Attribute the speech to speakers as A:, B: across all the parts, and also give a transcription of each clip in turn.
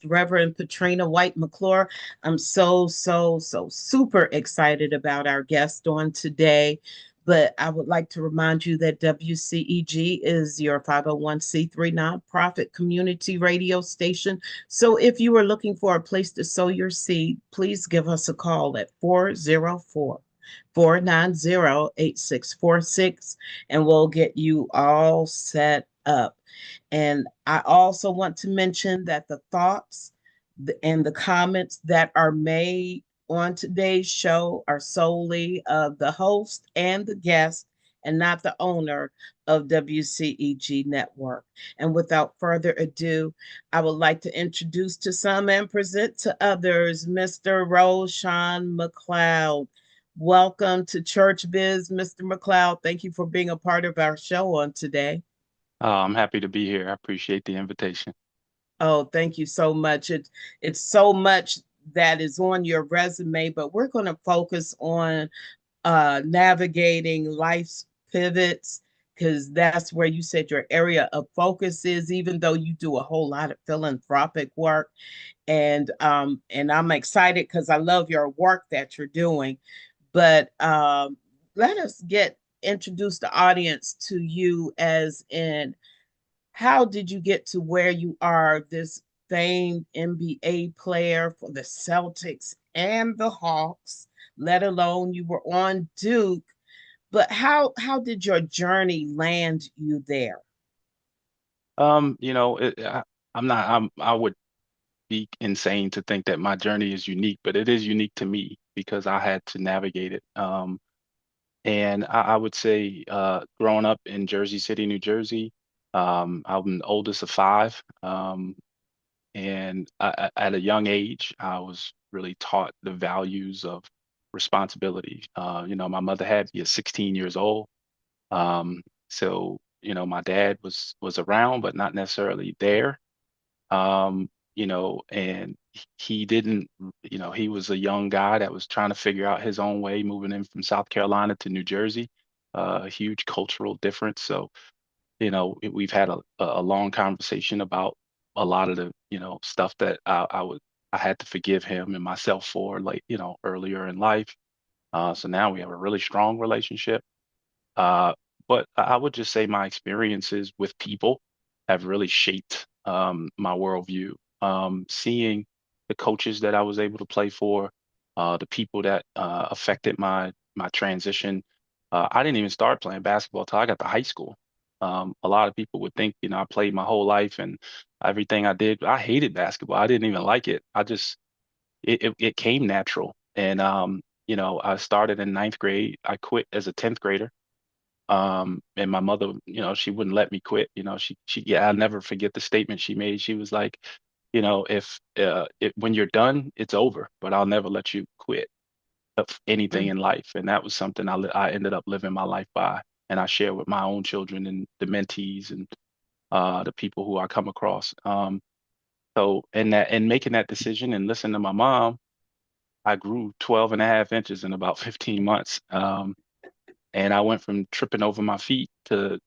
A: Reverend Patrina White McClure. I'm so super excited about our guest on today. But I would like to remind you that WCEG is your 501c3 nonprofit community radio station. So if you are looking for a place to sow your seed, please give us a call at 404-490-8646, and we'll get you all set up. And I also want to mention that the thoughts and the comments that are made on today's show are solely of the host and the guest and not the owner of WCEG Network. And without further ado, I would like to introduce to some and present to others Mr. ROSHOWN McLEOD. Welcome to Church Biz, Mr. McLeod. Thank you for being a part of our show on today.
B: I'm happy to be here. I appreciate the invitation.
A: Oh, thank you so much. It's so much that is on your resume, but we're going to focus on navigating life's pivots because that's where you said your area of focus is, even though you do a whole lot of philanthropic work. And I'm excited because I love your work that you're doing. But let us get introduce the audience to you as in how did you get to where you are, this famed NBA player for the Celtics and the Hawks, let alone you were on Duke, but how did your journey land you there?
B: You know, I'm not, I would be insane to think that my journey is unique, but it is unique to me because I had to navigate it. And I would say, growing up in Jersey City, New Jersey, I'm the oldest of five. And at a young age, I was really taught the values of responsibility. My mother had me at 16 years old. So, my dad was around, but not necessarily there. And he didn't, he was a young guy that was trying to figure out his own way, moving in from South Carolina to New Jersey, a huge cultural difference. So, we've had a long conversation about a lot of the, stuff that I had to forgive him and myself for, like, earlier in life. So now we have a really strong relationship. Uh, but I would just say my experiences with people have really shaped my worldview. Seeing the coaches that I was able to play for, the people that affected my transition. I didn't even start playing basketball till I got to high school. A lot of people would think, I played my whole life and everything I did. I hated basketball. I didn't even like it. It came natural. And I started in ninth grade. I quit as a 10th grader. And my mother, she wouldn't let me quit. Yeah, I'll never forget the statement she made. She was like, if when you're done, it's over, but I'll never let you quit of anything
A: Mm.
B: in life. And that was something I ended up living my life by, and I share with my own children and the mentees and the people who I come across. So in making that decision and listening to my mom, I grew 12 and a half inches in about 15 months. And I went from tripping over my feet to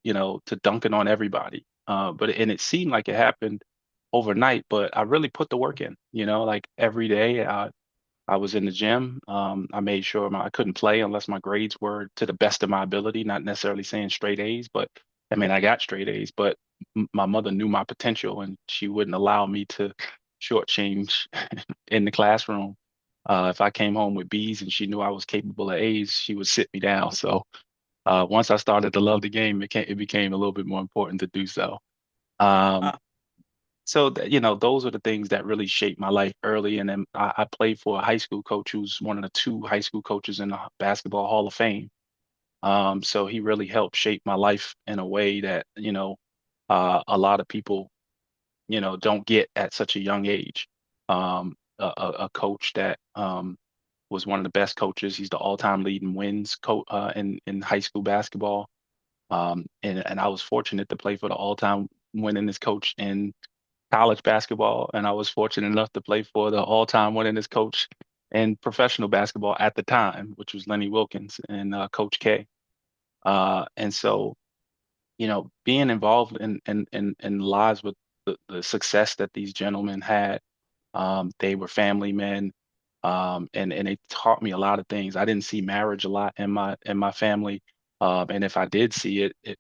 B: dunking on everybody. And it seemed like it happened overnight, but I really put the work in, like every day I was in the gym. I made sure I couldn't play unless my grades were to the best of my ability, not necessarily saying straight A's, but I mean, I got straight A's, but my mother knew my potential and she wouldn't allow me to shortchange in the classroom. If I came home with B's and she knew I was capable of A's, she would sit me down. So once I started to love the game, it became a little bit more important to do so. Um,
A: Uh,
B: those are the things that really shaped my life early. And then I played for a high school coach who's one of the two high school coaches in the Basketball Hall of Fame. So he really helped shape my life in a way that, a lot of people, don't get at such a young age. A coach that was one of the best coaches. He's the all-time leading wins in high school basketball. And I was fortunate to play for the all-time winningest coach in college basketball, and I was fortunate enough to play for the all-time winningest coach in professional basketball at the time, which was Lenny Wilkens and Coach K. And so, being involved in lives with the success that these gentlemen had, They were family men, and they taught me a lot of things. I didn't see marriage a lot in my family, and if I did see it, it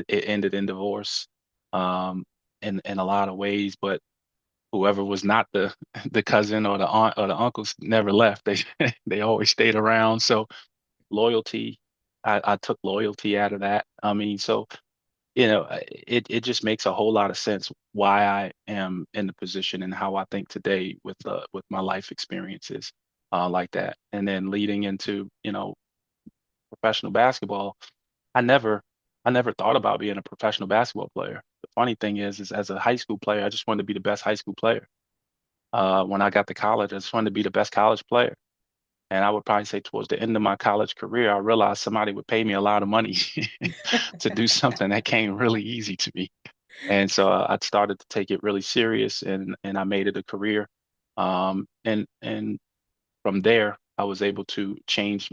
B: ended in divorce, um, in a lot of ways. But whoever was not the the cousin or the aunt or the uncles never left. They they always stayed around. So loyalty, I took loyalty out of that. I mean, so it just makes a whole lot of sense why I am in the position and how I think today with my life experiences like that. And then leading into, professional basketball, I never I never thought about being a professional basketball player. The funny thing is as a high school player, I just wanted to be the best high school player. When I got to college, I just wanted to be the best college player. And I would probably say towards the end of my college career, I realized somebody would pay me a lot of money to do something that came really easy to me. And so I started to take it really serious, and I made it a career. And from there, I was able to change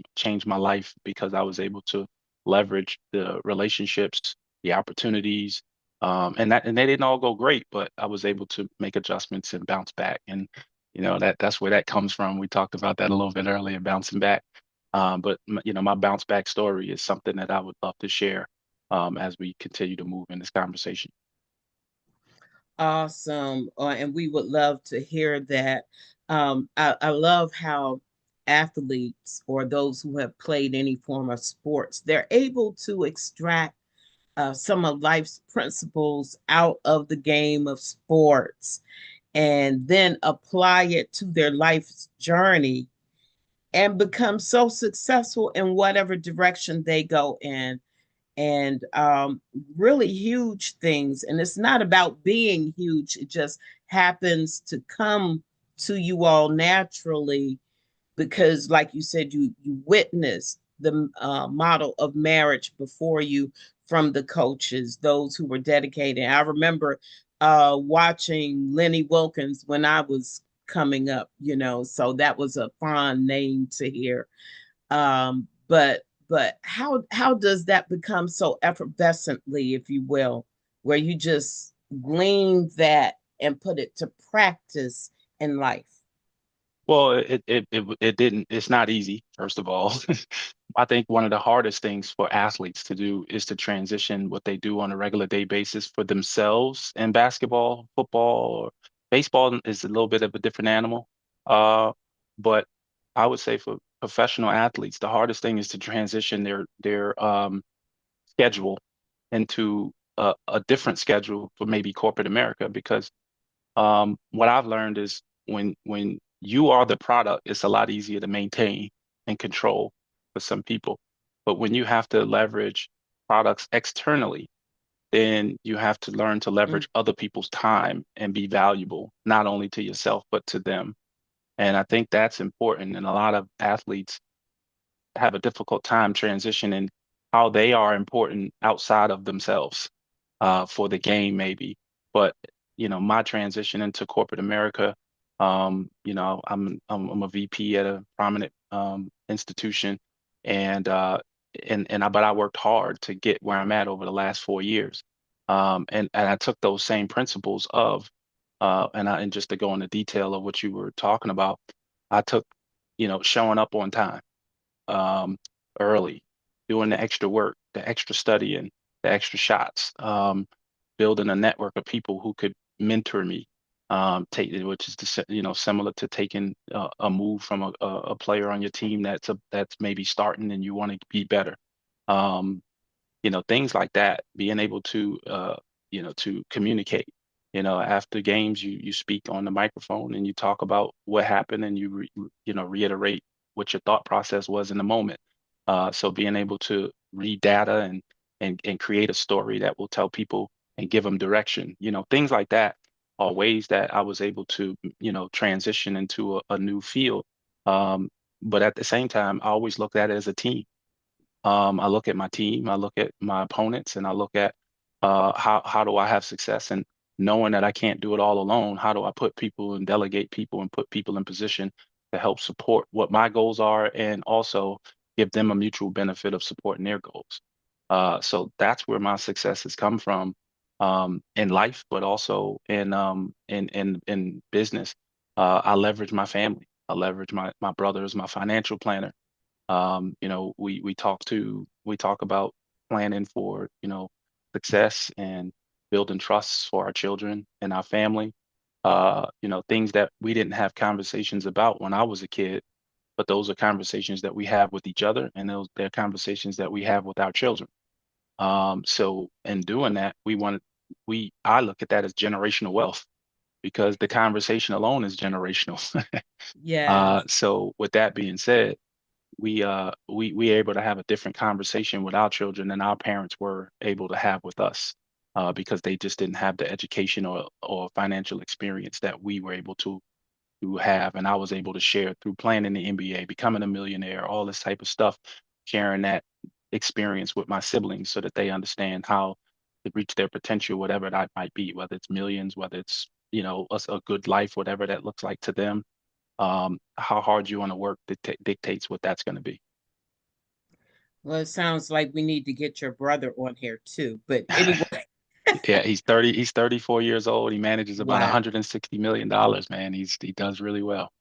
B: my life because I was able to leverage the relationships, the opportunities, and they didn't all go great, but I was able to make adjustments and bounce back. And that's where that comes from. We talked about that a little bit earlier, bouncing back. But my bounce back story is something that I would love to share as we continue to move in this conversation.
A: Awesome. And we would love to hear that. I love how athletes or those who have played any form of sports, they're able to extract some of life's principles out of the game of sports and then apply it to their life's journey and become so successful in whatever direction they go in. And really huge things. And it's not about being huge, it just happens to come to you all naturally because, like you said, you witnessed the model of marriage before you from the coaches, those who were dedicated. I remember watching Lenny Wilkins when I was coming up, so that was a fond name to hear. But how does that become so effervescently, if you will, where you just glean that and put it to practice in life?
B: Well, it didn't. It's not easy, first of all. I think one of the hardest things for athletes to do is to transition what they do on a regular day basis for themselves in basketball, football, or baseball is a little bit of a different animal. But I would say for professional athletes, the hardest thing is to transition their schedule into a different schedule for maybe corporate America because what I've learned is when you are the product, it's a lot easier to maintain and control for some people. But when you have to leverage products externally, then you have to learn to
A: Mm.
B: leverage other people's time and be valuable, not only to yourself, but to them. And I think that's important. And a lot of athletes have a difficult time transitioning how they are important outside of themselves for the game, maybe. But my transition into corporate America, I'm a VP at a prominent institution, and but I worked hard to get where I'm at over the last 4 years, and I took those same principles of, and just to go into detail of what you were talking about, I took showing up on time um, early, doing the extra work, the extra studying, the extra shots, building a network of people who could mentor me, which is similar to taking a move from a player on your team that's maybe starting and you want to be better. Um, things like that, being able to communicate. After games, you speak on the microphone and you talk about what happened and reiterate what your thought process was in the moment. So being able to read data and create a story that will tell people and give them direction, things like that are ways that I was able to, transition into a new field. Um, but at the same time, I always looked at it as a team. I look at my team, I look at my opponents, and I look at how do I have success, and knowing that I can't do it all alone, how do I put people and delegate people and put people in position to help support what my goals are and also give them a mutual benefit of supporting their goals. So that's where my success has come from in life, but also in business. I leverage my family. I leverage my brothers, my financial planner. We talk about planning for, success and building trusts for our children and our family. Things that we didn't have conversations about when I was a kid, but those are conversations that we have with each other, and they're conversations that we have with our children. So in doing that, I look at that as generational wealth because the conversation alone is generational.
A: Yes.
B: So with that being said, we able to have a different conversation with our children than our parents were able to have with us, because they just didn't have the education or financial experience that we were able to have, and I was able to share through playing in the NBA, becoming a millionaire, all this type of stuff, sharing that experience with my siblings so that they understand how to reach their potential, whatever that might be, whether it's millions, whether it's a good life, whatever that looks like to them. How hard you want to work dictates what that's going to be.
A: Well, it sounds like we need to get your brother on here too. But anyway,
B: Yeah, he's 30. He's 34 years old. He manages about
A: wow.
B: $160 million, man. He does really well.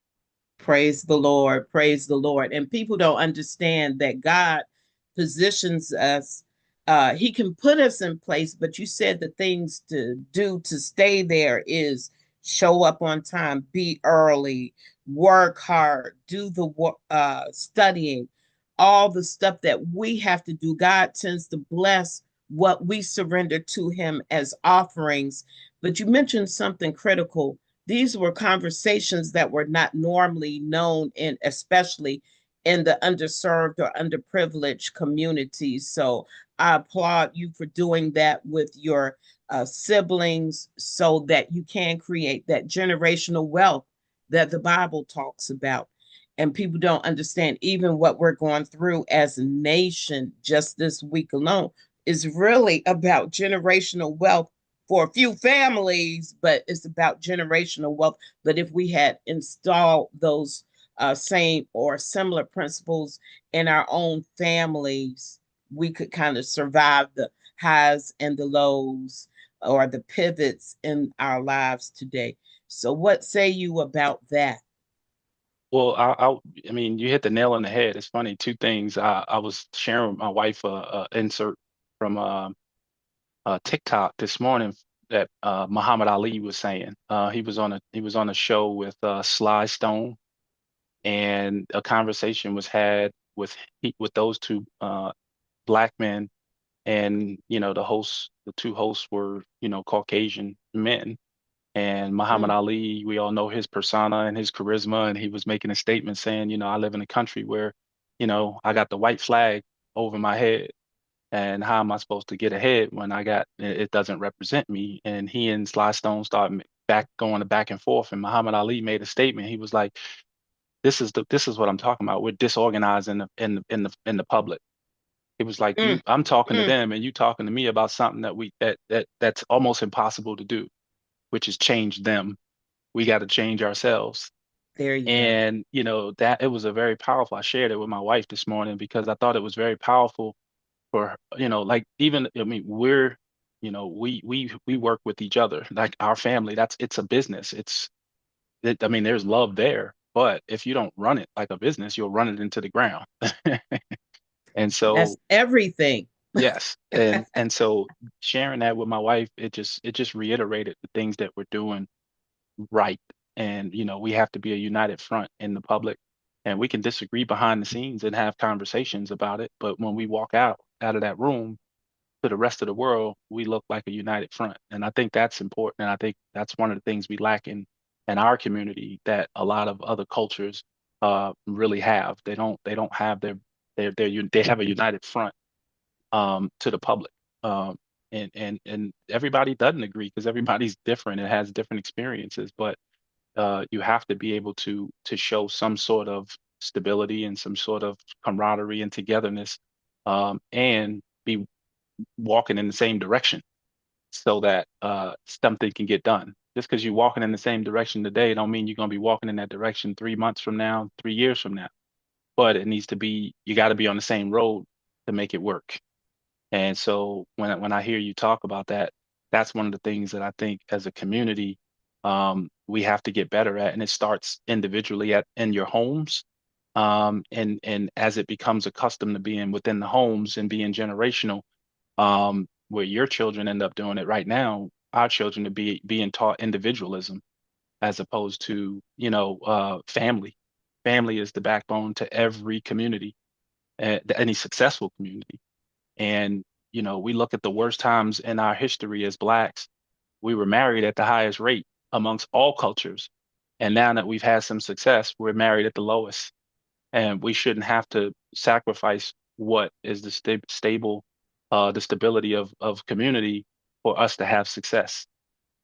A: Praise the Lord. Praise the Lord. And people don't understand that God positions us. He can put us in place, but you said the things to do to stay there is show up on time, be early, work hard, do the studying, all the stuff that we have to do. God tends to bless what we surrender to Him as offerings. But you mentioned something critical. These were conversations that were not normally known in, especially in the underserved or underprivileged communities. So I applaud you for doing that with your siblings so that you can create that generational wealth that the Bible talks about. And people don't understand even what we're going through as a nation just this week alone is really about generational wealth for a few families, but it's about generational wealth. But if we had installed those same or similar principles in our own families, we could kind of survive the highs and the lows or the pivots in our lives today. So, what say you about that?
B: Well, I mean, you hit the nail on the head. It's funny, two things. I was sharing with my wife a insert from TikTok this morning that Muhammad Ali was saying. He was on a show with Sly Stone, and a conversation was had with those two black men, and the two hosts were Caucasian men. And Muhammad
A: Mm,
B: Ali, we all know his persona and his charisma, and he was making a statement saying, I live in a country where, I got the white flag over my head, and how am I supposed to get ahead when it doesn't represent me? And he and Sly Stone started going back and forth, and Muhammad Ali made a statement. He was like, this is what I'm talking about. We're disorganized in the public. It was like,
A: mm,
B: I'm talking to
A: mm.
B: them and you talking to me about something that's almost impossible to do, which is change them. We got to change ourselves.
A: There you go.
B: And that it was a very powerful. I shared it with my wife this morning because I thought it was very powerful for like, even, I mean, we work with each other, like our family. It's a business. I mean, there's love there, but if you don't run it like a business, you'll run it into the ground. And
A: That's
B: so,
A: everything.
B: yes, and so sharing that with my wife, it just reiterated the things that we're doing right. And we have to be a united front in the public, and we can disagree behind the scenes and have conversations about it, but when we walk out of that room to the rest of the world, we look like a united front. And I think that's important, and I think that's one of the things we lack in our community that a lot of other cultures really have. They don't have they have a united front to the public. Um, and everybody doesn't agree because everybody's different and has different experiences, but you have to be able to show some sort of stability and some sort of camaraderie and togetherness, and be walking in the same direction so that something can get done. Just because you're walking in the same direction today, don't mean you're going to be walking in that direction 3 months from now, 3 years from now. But it needs to be, you got to be on the same road to make it work. And so when I hear you talk about that, that's one of the things that I think as a community, we have to get better at, and it starts individually in your homes. And as it becomes accustomed to being within the homes and being generational, where your children end up doing it right now, our children to being taught individualism as opposed to, family. Family is the backbone to every community, any successful community. And, we look at the worst times in our history as Blacks. We were married at the highest rate amongst all cultures. And now that we've had some success, we're married at the lowest. And we shouldn't have to sacrifice what is the stable, the stability of community for us to have success.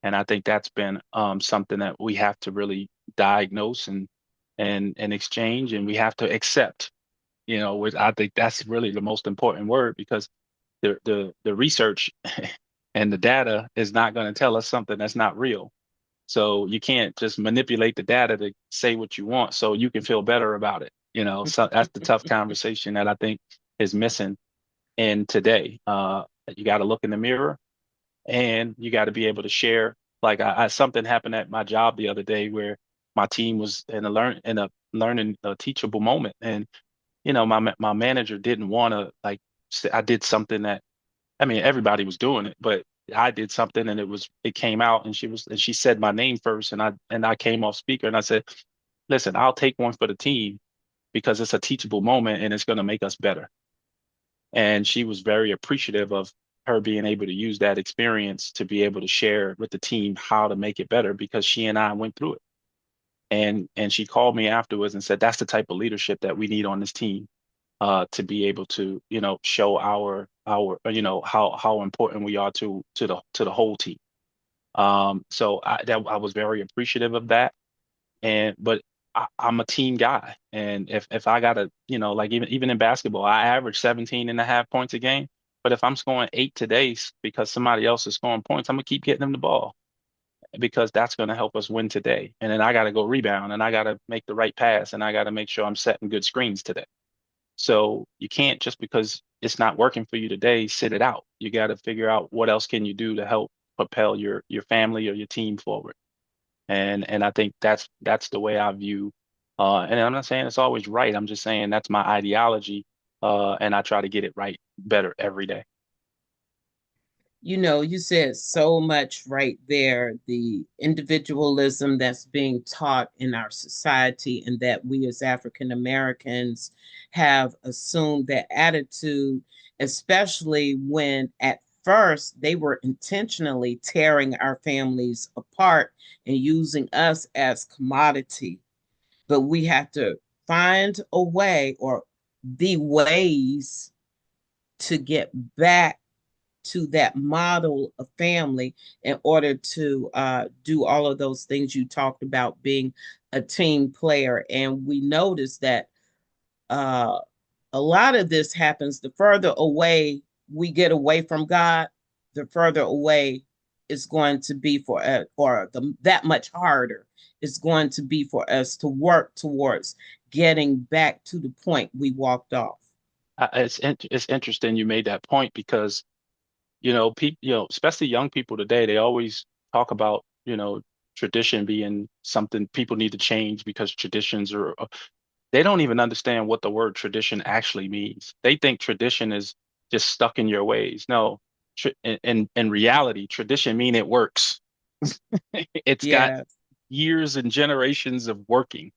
B: And I think that's been something that we have to really diagnose and exchange, and we have to accept. Which I think that's really the most important word, because the research and the data is not going to tell us something that's not real. So you can't just manipulate the data to say what you want so you can feel better about it. So that's the tough conversation that I think is missing in today. You got to look in the mirror, and you got to be able to share. Like something happened at my job the other day where my team was in a learning a teachable moment, and my manager didn't want to, like, say I did something that, I mean, everybody was doing it, but I did something, and it came out, and she said my name first, and I came off speaker, and I said, listen, I'll take one for the team because it's a teachable moment and it's going to make us better. And she was very appreciative of her being able to use that experience to be able to share with the team how to make it better, because she and I went through it. And she called me afterwards and said, that's the type of leadership that we need on this team, to be able to, show our how important we are to the whole team. So I was very appreciative of that. But I'm a team guy. And if I gotta, like, even in basketball, I average 17 and a half points a game. But if I'm scoring 8 today because somebody else is scoring points, I'm gonna keep getting them the ball, because that's gonna help us win today. And then I gotta go rebound, and I gotta make the right pass, and I gotta make sure I'm setting good screens today. So you can't, just because it's not working for you today, sit it out. You got to figure out what else can you do to help propel your family or your team forward. And I think that's the way I view. And I'm not saying it's always right. I'm just saying that's my ideology, and I try to get it right better every day.
A: You said so much right there. The individualism that's being taught in our society, and that we as African Americans have assumed that attitude, especially when at first they were intentionally tearing our families apart and using us as commodity. But we have to find a way, or the ways, to get back to that model of family in order to do all of those things you talked about, being a team player. And we notice that uh, a lot of this happens the further away we get away from God, the further away it's going to be for us, or that much harder it's going to be for us to work towards getting back to the point we walked off.
B: It's interesting you made that point, because people, especially young people today, they always talk about, tradition being something people need to change because traditions are. They don't even understand what the word tradition actually means. They think tradition is just stuck in your ways. No, in reality, tradition mean it works. It's got
A: Yeah.
B: years and generations of working.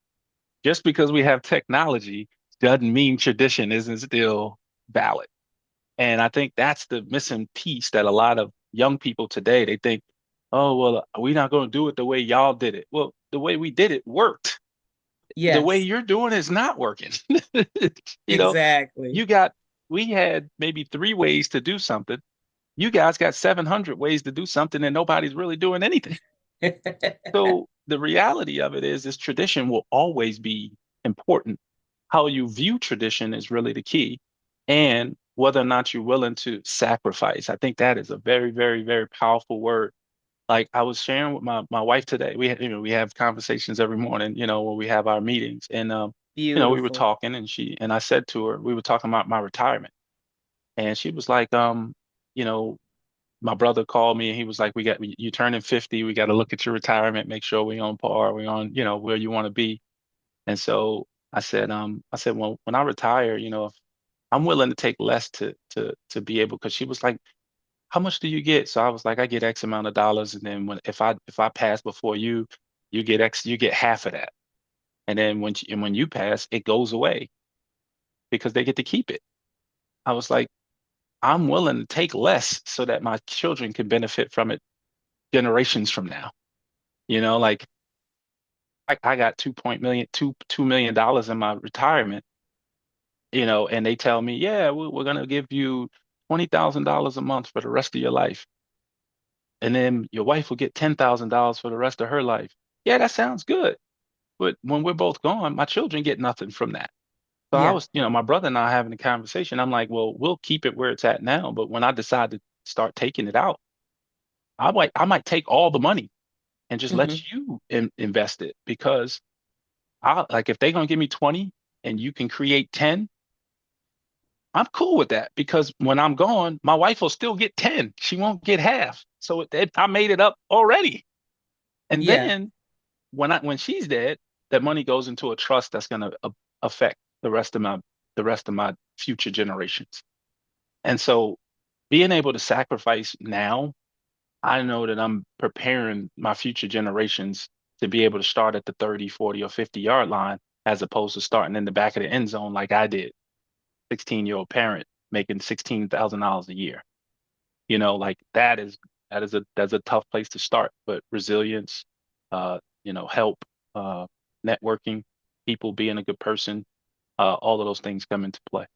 B: Just because we have technology doesn't mean tradition isn't still valid. And I think that's the missing piece, that a lot of young people today, they think, oh, well, we're not going to do it the way y'all did it. Well, the way we did it worked. The way
A: Yes.
B: you're doing is not working. You know,
A: Exactly.
B: you got, we had maybe 3 ways to do something. You guys got 700 ways to do something, and nobody's really doing anything. So the reality of it is tradition will always be important. How you view tradition is really the key, and whether or not you're willing to sacrifice. I think that is a very, very, very powerful word. Like I was sharing with my wife today. We have conversations every morning, when we have our meetings, and we were
A: Beautiful.
B: talking, and I said to her, we were talking about my retirement, and she was like, you know, my brother called me and he was like, you turning 50, we got to look at your retirement, make sure we on par, we on, where you want to be. And so I said, well, when I retire, if I'm willing to take less to be able, because she was like, how much do you get? So I was like, I get X amount of dollars, and then if I pass before you, you get X, you get half of that. And then when you pass, it goes away because they get to keep it. I was like, I'm willing to take less so that my children can benefit from it generations from now. Like I got 2 million dollars in my retirement, and they tell me, yeah, we're gonna give you $20,000 a month for the rest of your life. And then your wife will get $10,000 for the rest of her life. Yeah, that sounds good. But when we're both gone, my children get nothing from that. So I
A: Yeah.
B: was, my brother and I having a conversation. I'm like, well, we'll keep it where it's at now. But when I decide to start taking it out, I might take all the money and just
A: Hmm.
B: let you invest it, because I like, if they're gonna give me 20 and you can create 10, I'm cool with that, because when I'm gone, my wife will still get 10. She won't get half. So I made it up already. And
A: Yeah.
B: then when she's dead, that money goes into a trust that's going to affect the rest of my future generations. And so being able to sacrifice now, I know that I'm preparing my future generations to be able to start at the 30, 40, or 50-yard line, as opposed to starting in the back of the end zone like I did, 16-year-old parent making $16,000 a year. Like that's a tough place to start, but resilience, help, uh, networking, people being a good person, all of those things come into play.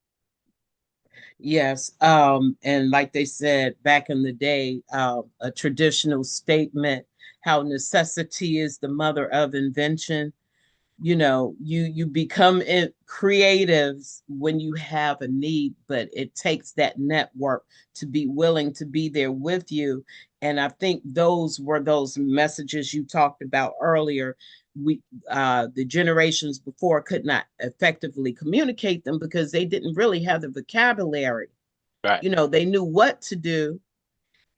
A: Yes. And like they said back in the day, a traditional statement, how necessity is the mother of invention. You become creatives when you have a need, but it takes that network to be willing to be there with you. And I think those were those messages you talked about earlier. We The generations before could not effectively communicate them because they didn't really have the vocabulary.
B: Right.
A: They knew what to do,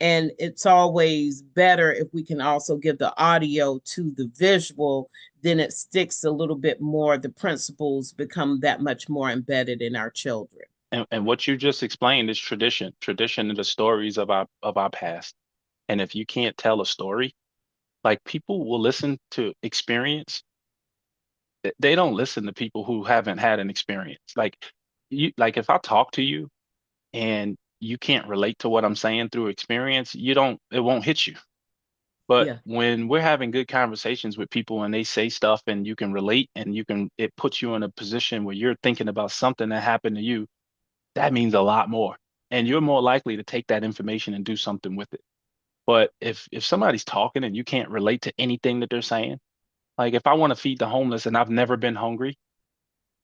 A: and it's always better if we can also give the audio to the visual. Then it sticks a little bit more, the principles become that much more embedded in our children.
B: And what you just explained is tradition. Tradition are the stories of our past. And if you can't tell a story, like, people will listen to experience. They don't listen to people who haven't had an experience. Like if I talk to you and you can't relate to what I'm saying through experience, it won't hit you. But
A: Yeah.
B: when we're having good conversations with people and they say stuff and you can relate, and it puts you in a position where you're thinking about something that happened to you, that means a lot more. And you're more likely to take that information and do something with it. But if somebody's talking and you can't relate to anything that they're saying, like if I want to feed the homeless and I've never been hungry,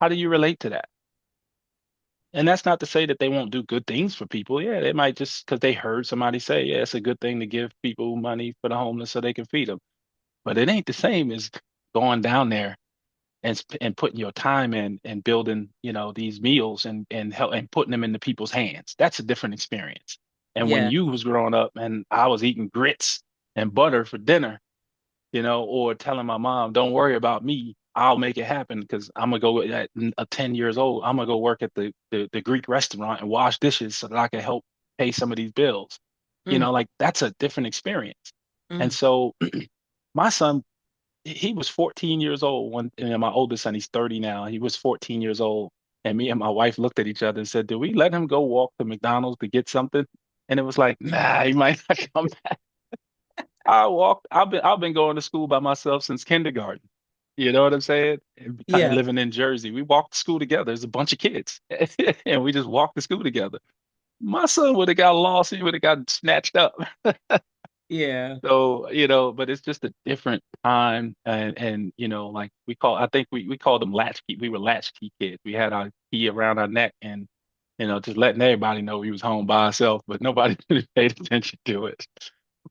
B: how do you relate to that? And that's not to say that they won't do good things for people. Yeah, they might, just because they heard somebody say, yeah, it's a good thing to give people money for the homeless so they can feed them. But it ain't the same as going down there and putting your time in and building, these meals and help and putting them into people's hands. That's a different experience. And when
A: Yeah.
B: you was growing up and I was eating grits and butter for dinner, or telling my mom, don't worry about me, I'll make it happen, because I'm gonna go at 10 years old, I'm gonna go work at the Greek restaurant and wash dishes so that I can help pay some of these bills.
A: Mm,
B: Like, that's a different experience. And
A: mm.
B: so my son, he was 14 years old when, my oldest son, he's 30 now. He was 14 years old. And me and my wife looked at each other and said, "Did we let him go walk to McDonald's to get something?" And it was like, nah, he might not come back. I've been going to school by myself since kindergarten. You know what I'm saying? And kind of
A: Yeah.
B: living in Jersey. We walked to school together. There's a bunch of kids. And we just walked to school together. My son would have got lost. He would have gotten snatched up.
A: Yeah.
B: So, but it's just a different time. And like, I think we called them latchkey. We were latchkey kids. We had our key around our neck, and, just letting everybody know he was home by himself, but nobody really paid attention to it.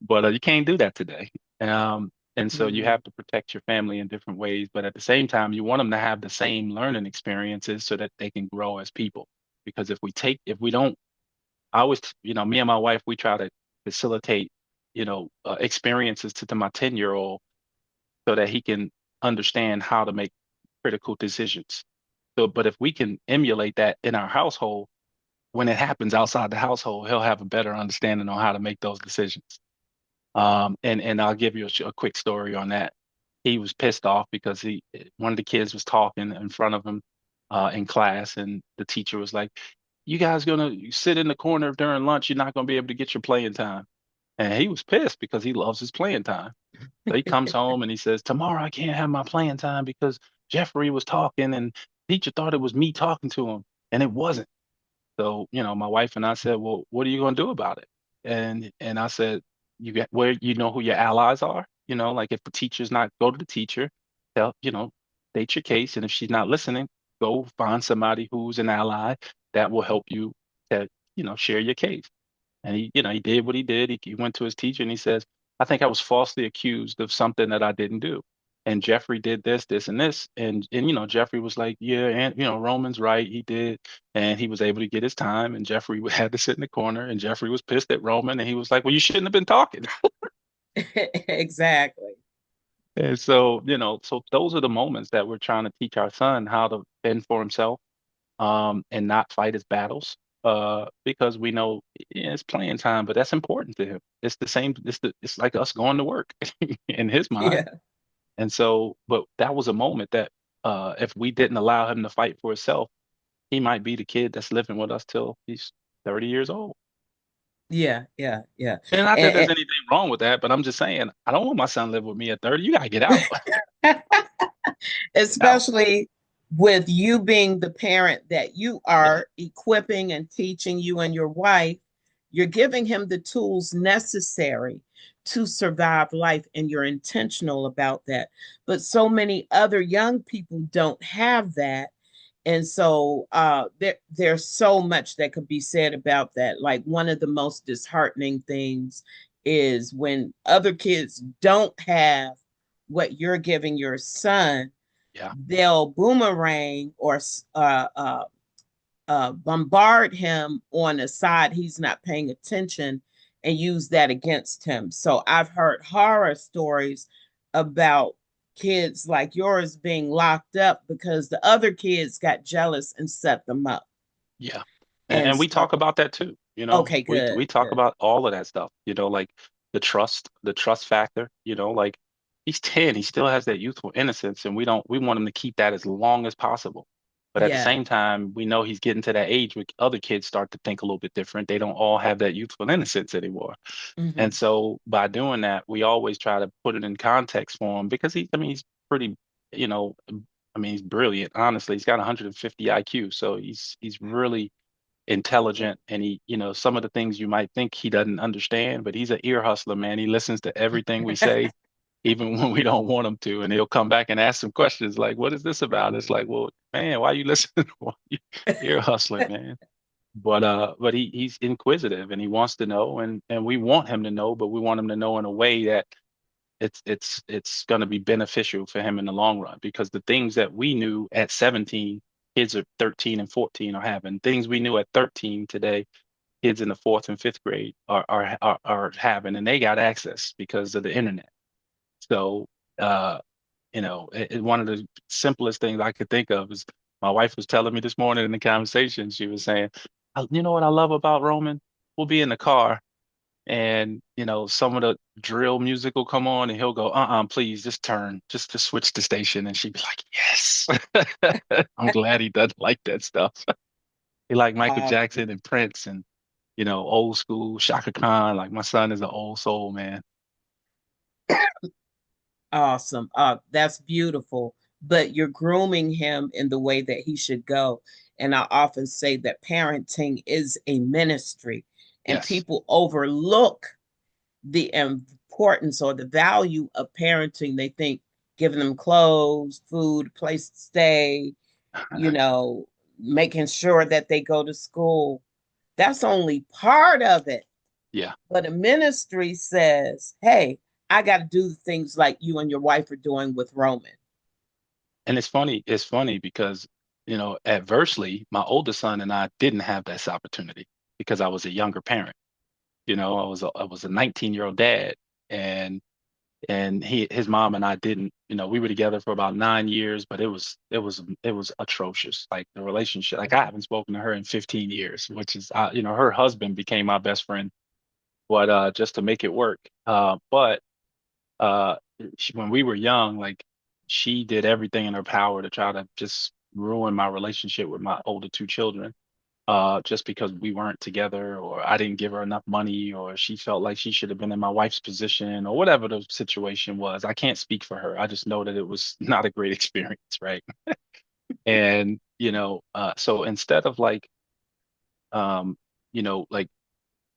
B: But you can't do that today. And so you
A: Mm.
B: have to protect your family in different ways. But at the same time, you want them to have the same learning experiences so that they can grow as people. Because if we don't, I always, me and my wife, we try to facilitate, experiences to my 10-year-old so that he can understand how to make critical decisions. So, but if we can emulate that in our household, when it happens outside the household, he'll have a better understanding on how to make those decisions. And I'll give you a quick story on that. He was pissed off because one of the kids was talking in front of him in class, and the teacher was like, "You guys gonna sit in the corner during lunch? You're not gonna be able to get your playing time." And he was pissed because he loves his playing time. So he comes home and he says, "Tomorrow I can't have my playing time because Jeffrey was talking and teacher thought it was me talking to him, and it wasn't." So, my wife and I said, "Well, what are you going to do about it?" And I said, "You get where you know who your allies are. Like if the teacher's not, go to the teacher, tell, state your case, and if she's not listening, go find somebody who's an ally that will help you to, share your case." And he did what he did. He went to his teacher and he says, "I think I was falsely accused of something that I didn't do. And Jeffrey did this, this, and this." And Jeffrey was like, "Yeah, and Roman's right. He did." And he was able to get his time. And Jeffrey had to sit in the corner. And Jeffrey was pissed at Roman. And he was like, "Well, you shouldn't have been talking."
A: Exactly.
B: And so, so those are the moments that we're trying to teach our son how to fend for himself, and not fight his battles. Because we know, yeah, it's playing time, but that's important to him. It's the same. It's like us going to work in his mind.
A: Yeah.
B: And so, but that was a moment that, if we didn't allow him to fight for himself, he might be the kid that's living with us till he's 30 years old.
A: Yeah. Yeah. Yeah.
B: And not that there's
A: And,
B: anything wrong with that, but I'm just saying, I don't want my son live with me at 30. You gotta get out.
A: and
B: Get out.
A: especially with you being the parent that you
B: Yeah.
A: are equipping and teaching you and your wife, you're giving him the tools necessary to survive life, and you're intentional about that. But so many other young people don't have that. And so there's so much that could be said about that. Like one of the most disheartening things is when other kids don't have what you're giving your son,
B: Yeah.
A: they'll boomerang or bombard him on a side he's not paying attention and use that against him. So I've heard horror stories about kids like yours being locked up because the other kids got jealous and set them up.
B: Yeah. And
A: And
B: we talk
A: so,
B: about that too.
A: okay,
B: We
A: good,
B: talk
A: good.
B: about all of that stuff, like the trust factor, like he's 10, he still has that youthful innocence, and we want him to keep that as long as possible. But at the
A: Yeah.
B: same time, we know he's getting to that age where other kids start to think a little bit different. They don't all have that youthful innocence anymore. And
A: Hmm.
B: so by doing that, we always try to put it in context for him because he's pretty, you know, he's brilliant. Honestly, he's got 150 IQ, so he's really intelligent, and some of the things you might think he doesn't understand, but he's an ear hustler, man. He listens to everything we say, even when we don't want him to, and he'll come back and ask some questions like, "What is this about?" It's like, "Well, man, why you listening?" Why you ear hustling, man. But he's inquisitive and he wants to know, and we want him to know, but we want him to know in a way that it's going to be beneficial for him in the long run, because the things that we knew at 17, kids are 13 and 14 are having things we knew at 13 today. Kids in the fourth and fifth grade are having, and they got access because of the internet. So, uh, one of the simplest things I could think of is my wife was telling me this morning in the conversation. She was saying, You know what I love about Roman? We'll be in the car, and some of the drill music will come on, and he'll go, please just turn, just to switch the station." And she'd be like, "Yes." I'm glad he doesn't like that stuff. He like Michael
A: Awesome.
B: Jackson and Prince, and old school Shaka Khan. Like, my son is an old soul, man.
A: Awesome. That's beautiful. But you're grooming him in the way that he should go. And I often say that parenting is a ministry, and
B: Yes.
A: people overlook the importance or the value of parenting. They think giving them clothes, food, place to stay, you know, making sure that they go to school. That's only part of it.
B: Yeah.
A: But a ministry says, hey, I got to do the things like you and your wife are doing with Roman.
B: And it's funny because, adversely, my oldest son and I didn't have this opportunity because I was a younger parent. I was a 19-year-old dad, and his mom and I didn't, we were together for about 9 years, but it was atrocious. Like the relationship, like I haven't spoken to her in 15 years, which is, her husband became my best friend, but just to make it work. But uh, when we were young, like she did everything in her power to try to just ruin my relationship with my older two children, just because we weren't together, or I didn't give her enough money, or she felt like she should have been in my wife's position, or whatever the situation was. I can't speak for her. I just know that it was not a great experience, right? And, so instead of um, like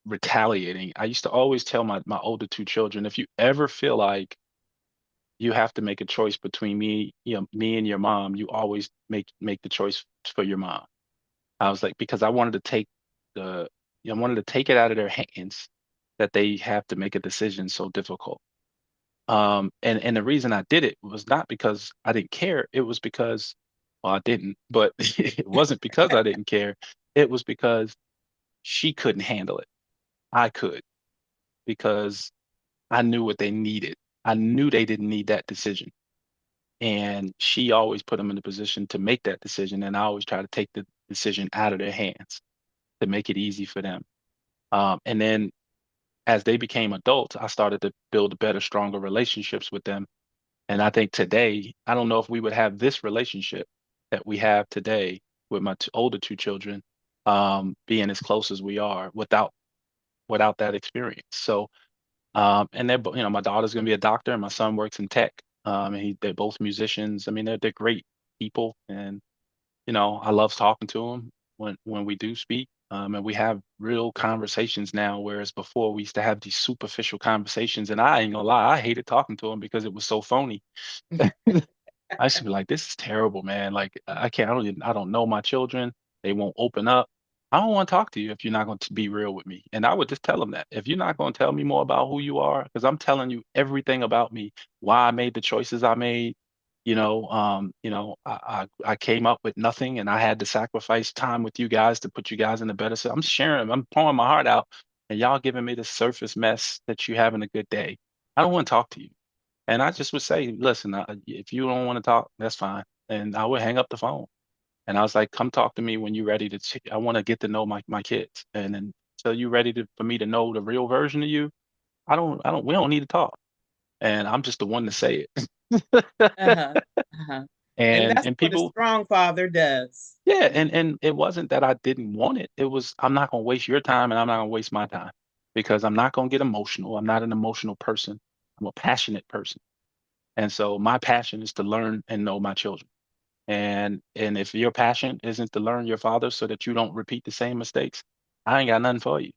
B: retaliating, I used to always tell my older two children, if you ever feel like you have to make a choice between me and your mom, you always make the choice for your mom. I was like, because the, I wanted to take it out of their hands that they have to make a decision so difficult. And the reason I did it was not because I didn't care. It was because, well, I didn't, but it wasn't because I didn't care. It was because she couldn't handle it. I could, because I knew what they needed. I knew they didn't need that decision. And she always put them in a position to make that decision. And I always try to take the decision out of their hands to make it easy for them. And then as they became adults, I started to build better, stronger relationships with them. And I think today, I don't know if we would have this relationship that we have today with my older two children, being as close as we are without that experience. So, and my daughter's going to be a doctor, and my son works in tech. And they're both musicians. I mean, they're great people, and I love talking to them when we do speak. And we have real conversations now, whereas before we used to have these superficial conversations. And I ain't gonna lie, I hated talking to them because it was so phony. I used to be like, this is terrible, man. Like I can't, I don't know my children. They won't open up. I don't want to talk to you if you're not going to be real with me. And I would just tell them that if you're not going to tell me more about who you are, because I'm telling you everything about me, why I made the choices I made. I came up with nothing, and I had to sacrifice time with you guys to put you guys in a better. So I'm sharing, I'm pouring my heart out, and y'all giving me the surface mess that you having a good day. I don't want to talk to you. And I just would say, listen, if you don't want to talk, that's fine. And I would hang up the phone. And I was like, come talk to me when you're ready to. I want to get to know my kids. And then until you're ready for me to know the real version of you, we don't need to talk. And I'm just the one to say it.
A: Uh-huh. Uh-huh. And
B: and
A: that's
B: and
A: what a
B: people,
A: strong father does.
B: yeah, and it wasn't that I didn't want it. It was, I'm not gonna waste your time, and I'm not gonna waste my time, because I'm not gonna get emotional. I'm not an emotional person. I'm a passionate person. And so my passion is to learn and know my children. And if your passion isn't to learn your father so that you don't repeat the same mistakes, I ain't got nothing for you,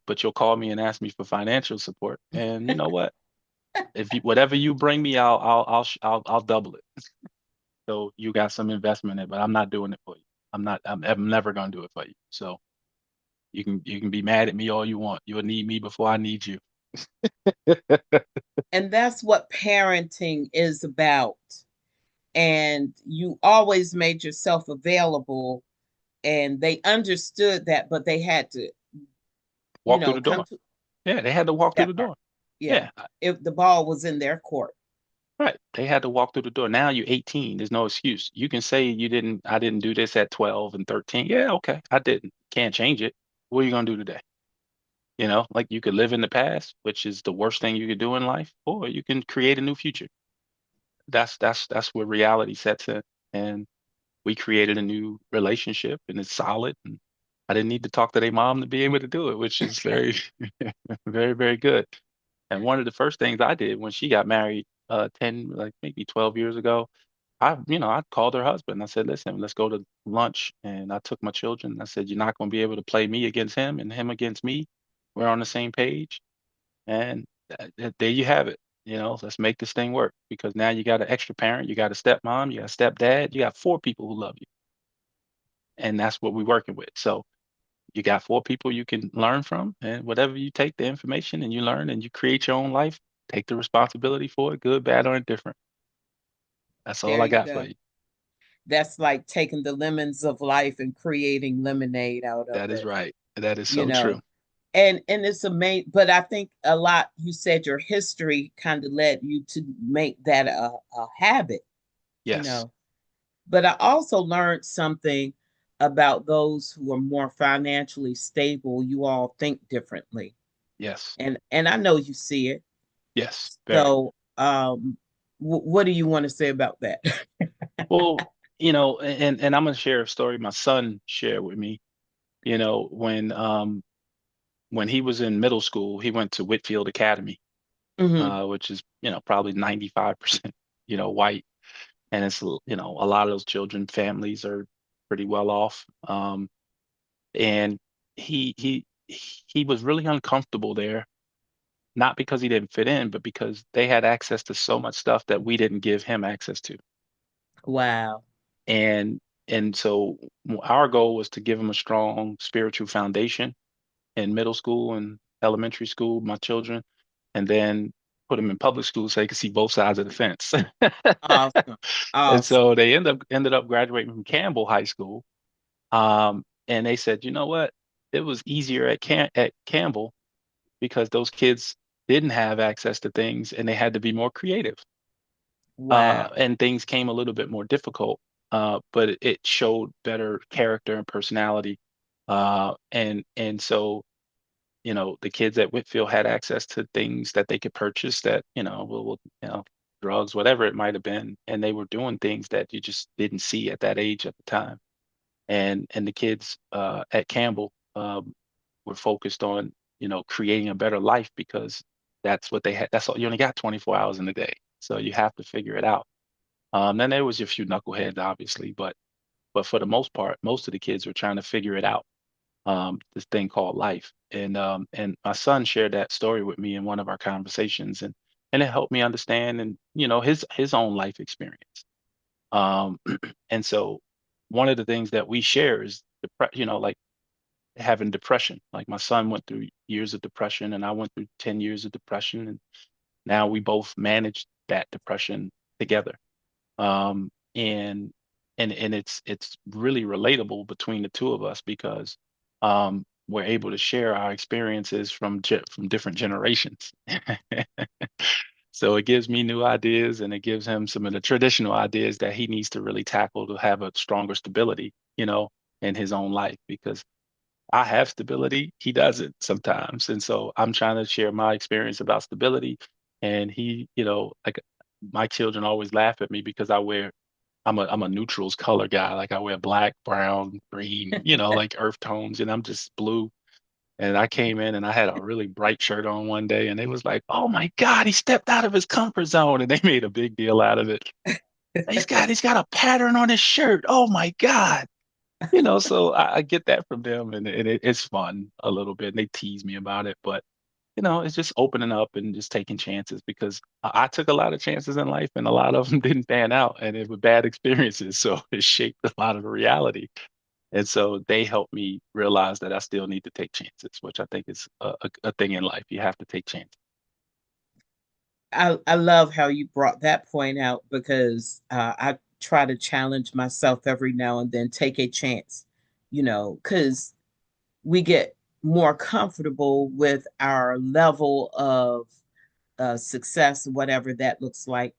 B: but you'll call me and ask me for financial support. And you know what? If you, whatever you bring me, I'll double it. So you got some investment in it, but I'm not doing it for you. I'm never gonna do it for you. So you can be mad at me all you want. You'll need me before I need you.
A: And that's what parenting is about. And you always made yourself available, and they understood that, but they had to,
B: Walk through the
A: come
B: door.
A: to
B: Yeah, they had to walk through
A: that
B: the
A: part.
B: door.
A: Yeah.
B: Yeah,
A: If the ball was in their court.
B: right. They had to walk through the door. Now you're 18. There's no excuse. You can say I didn't do this at 12 and 13. Yeah, okay. I didn't. Can't change it. What are you gonna do today? Like you could live in the past, which is the worst thing you could do in life, or you can create a new future. That's where reality sets in. And we created a new relationship, and it's solid. And I didn't need to talk to their mom to be able to do it, which is very, very, very good. And one of the first things I did when she got married, 10, like maybe 12 years ago, I called her husband. I said, listen, let's go to lunch. And I took my children. I said, you're not going to be able to play me against him and him against me. We're on the same page. And there you have it. Let's make this thing work, because now you got an extra parent, you got a stepmom, you got a stepdad, you got four people who love you. And that's what we're working with. So you got four people you can learn from, and whatever you take the information and you learn and you create your own life, take the responsibility for it, good, bad, or indifferent. That's all
A: There
B: I
A: you
B: got for
A: go.
B: you.
A: That's like taking the lemons of life and creating lemonade out of
B: That is
A: it,
B: right. That is
A: you
B: so true.
A: know. And it's amazing, but I think a lot, you said your history kind of led you to make that a habit, you
B: Yes.
A: know. But I also learned something about those who are more financially stable. You all think differently.
B: Yes.
A: And I know you see it.
B: Yes. Very.
A: So what do you want to say about that?
B: Well, and I'm gonna share a story my son shared with me. You know, when he was in middle school, he went to Whitfield Academy,
A: Hmm.
B: which is, probably 95%, white. And it's, a lot of those children, families are pretty well off. And he was really uncomfortable there, not because he didn't fit in, but because they had access to so much stuff that we didn't give him access to.
A: Wow.
B: And so our goal was to give him a strong spiritual foundation in middle school and elementary school, my children, and then put them in public school so they could see both sides of the fence.
A: Awesome.
B: And
A: Awesome.
B: so they ended up graduating from Campbell High School. And they said, you know what? It was easier at Campbell because those kids didn't have access to things and they had to be more creative.
A: Wow.
B: And things came a little bit more difficult, but it showed better character and personality. And so, the kids at Whitfield had access to things that they could purchase that, drugs, whatever it might have been, and they were doing things that you just didn't see at that age at the time. And the kids at Campbell were focused on, creating a better life because that's what they had. That's all, you only got 24 hours in a day, so you have to figure it out. Then there was a few knuckleheads, obviously, but for the most part, most of the kids were trying to figure it out. This thing called life, and my son shared that story with me in one of our conversations, and it helped me understand and his own life experience. Um, and so one of the things that we share is like having depression. Like my son went through years of depression, and I went through 10 years of depression, and now we both managed that depression together. And it's really relatable between the two of us because we're able to share our experiences from different generations. So it gives me new ideas and it gives him some of the traditional ideas that he needs to really tackle to have a stronger stability, in his own life because I have stability, he doesn't sometimes. And so I'm trying to share my experience about stability. And he, like my children always laugh at me because I'm a neutrals color guy. Like I wear black, brown, green, like earth tones, and I'm just blue. And I came in and I had a really bright shirt on one day, and they was like, "Oh my God, he stepped out of his comfort zone," and they made a big deal out of it. He's got a pattern on his shirt. Oh my God. So I get that from them, and it's fun a little bit. And they tease me about it, but it's just opening up and just taking chances because I took a lot of chances in life, and a lot of them didn't pan out, and it were bad experiences. So it shaped a lot of the reality, and so they helped me realize that I still need to take chances, which I think is a thing in life. You have to take chances.
A: I love how you brought that point out because I try to challenge myself every now and then, take a chance, because we get more comfortable with our level of success, whatever that looks like,